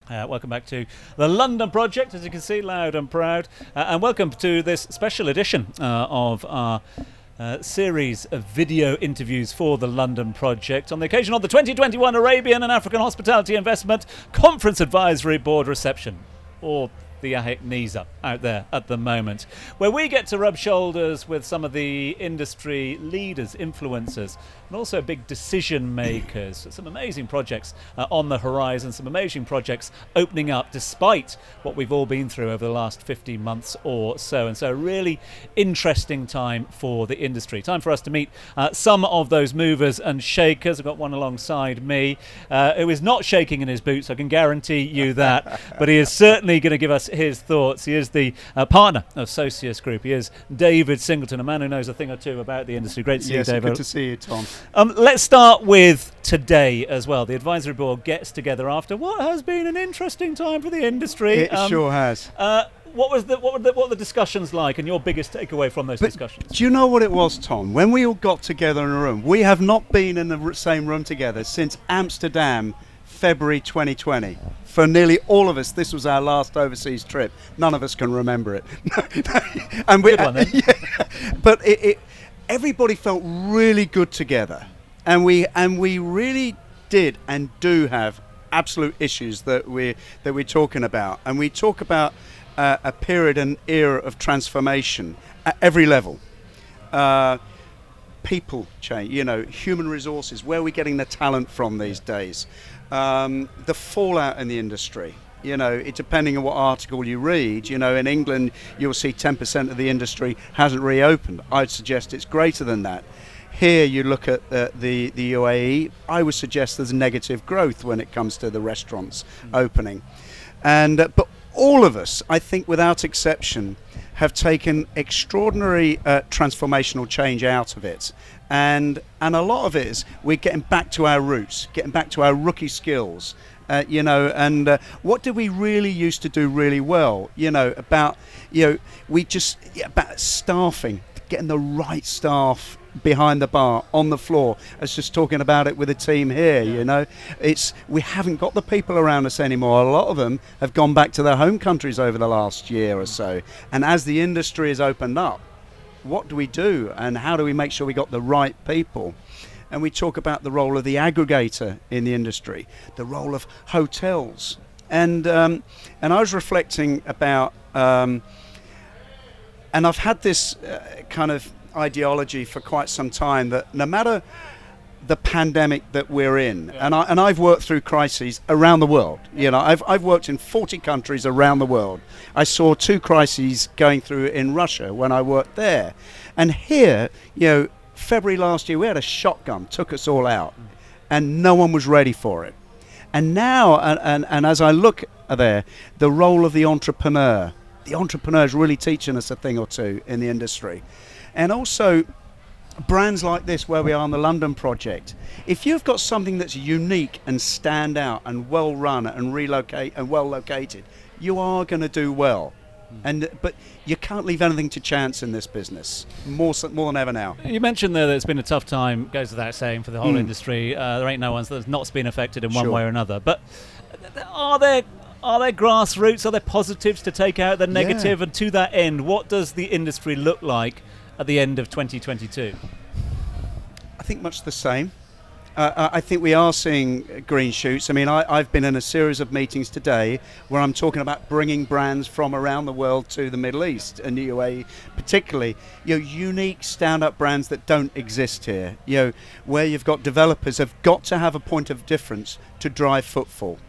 Welcome back to the London Project, as you can see, loud and proud. And welcome to this special edition of our series of video interviews for the London Project on the occasion of the 2021 Arabian and African Hospitality Investment Conference Advisory Board reception, or the AHIC-NISA out there at the moment, where we get to rub shoulders with some of the industry leaders, influencers, and also big decision makers. Some amazing projects on the horizon, some amazing projects opening up despite what we've all been through over the last 15 months or so. And so a really interesting time for the industry. Time for us to meet some of those movers and shakers. I've got one alongside me who is not shaking in his boots, I can guarantee you that, but he is certainly going to give us his thoughts. He is the partner of Socius Group. He is David Singleton, a man who knows a thing or two about the industry. Great to see you, David. Good to see you, Tom. Let's start with today as well. The advisory board gets together after what has been an interesting time for the industry. It sure has. What were the discussions like, and your biggest takeaway from those discussions? Do you know what it was, Tom? When we all got together in a room, we have not been in the same room together since Amsterdam, February 2020. For nearly all of us, this was our last overseas trip. None of us can remember it. And Good one, then. Yeah, but everybody felt really good together, and we really did and do have absolute issues that we're talking about, and we talk about a period and era of transformation at every level. People change, human resources, where are we getting the talent from these days? The fallout in the industry, it depending on what article you read, in England you'll see 10% of the industry hasn't reopened. I'd suggest it's greater than that. Here you look at the UAE, I would suggest there's negative growth when it comes to the restaurants opening. And but all of us, I think without exception, have taken extraordinary transformational change out of it. And a lot of it is we're getting back to our roots, getting back to our rookie skills, and what did we really used to do really well, about staffing, getting the right staff behind the bar, on the floor. I was just talking about it with a team here, we haven't got the people around us anymore. A lot of them have gone back to their home countries over the last year or so. And as the industry has opened up, what do we do, and how do we make sure we got the right people? And we talk about the role of the aggregator in the industry, the role of hotels. And I was reflecting about, and I've had this kind of ideology for quite some time, that no matter the pandemic that we're in, and I've worked through crises around the world. I've worked in 40 countries around the world. I saw 2 crises going through in Russia when I worked there, and here, February last year we had a shotgun, took us all out, and no one was ready for it. And now, and as I look there, the role of the entrepreneur is really teaching us a thing or two in the industry. And also brands like this, where we are on the London Project, if you've got something that's unique and stand out and well run and well located, you are going to do well. But you can't leave anything to chance in this business, more than ever now. You mentioned there that it's been a tough time, goes without saying, for the whole industry. There ain't no one that's not been affected in one way or another. But are there grassroots, are there positives to take out the negative? Yeah. And to that end, what does the industry look like at the end of 2022? I think much the same. I think we are seeing green shoots. I mean, I've been in a series of meetings today where I'm talking about bringing brands from around the world to the Middle East and the UAE, particularly, unique stand-up brands that don't exist here. Where you've got developers have got to have a point of difference to drive footfall.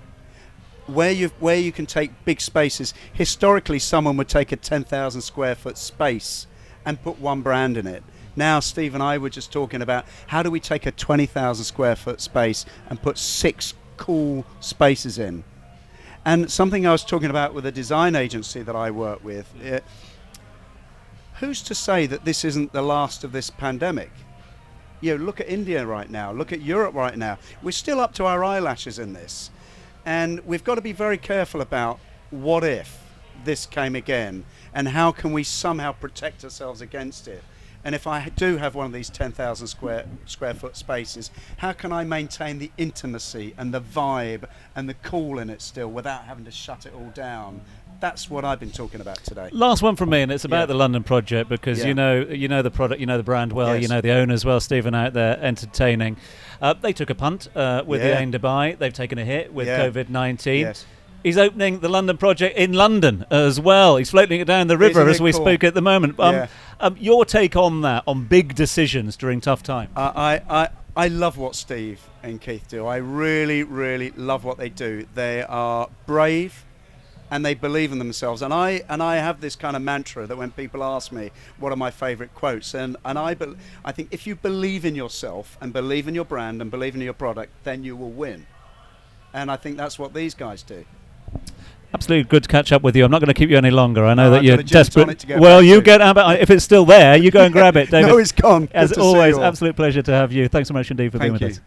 Where you can take big spaces. Historically, someone would take a 10,000 square foot space and put one brand in it. Now, Steve and I were just talking about how do we take a 20,000 square foot space and put 6 cool spaces in. And something I was talking about with a design agency that I work with, who's to say that this isn't the last of this pandemic? Look at India right now, look at Europe right now. We're still up to our eyelashes in this. And we've got to be very careful about what if this came again, and how can we somehow protect ourselves against it. And if I do have one of these 10,000 square foot spaces, how can I maintain the intimacy and the vibe and the cool in it still without having to shut it all down? That's what I've been talking about today. Last one from me, and it's about Yeah. the London project, because Yeah. you know the product, you know the brand well, Yes. you know the owners well. Stephen out there entertaining. They took a punt with the Yeah. aim to buy. They've taken a hit with Yeah. COVID-19. Yes. He's opening the London project in London as well. He's floating it down the river Isn't as it we cool? speak at the moment. Yeah. Your take on that, on big decisions during tough times? I love what Steve and Keith do. I really, really love what they do. They are brave and they believe in themselves. And I have this kind of mantra that when people ask me what are my favourite quotes, and I think if you believe in yourself and believe in your brand and believe in your product, then you will win. And I think that's what these guys do. Absolutely good to catch up with you. I'm not going to keep you any longer. I know No, that I've you're got a gin tonic desperate. to get Well, back you to. get if it's still there, you go and grab it, David. No, it's gone. As Good to see always, you all. absolute pleasure to have you. Thanks so much indeed for being Thank with you. us.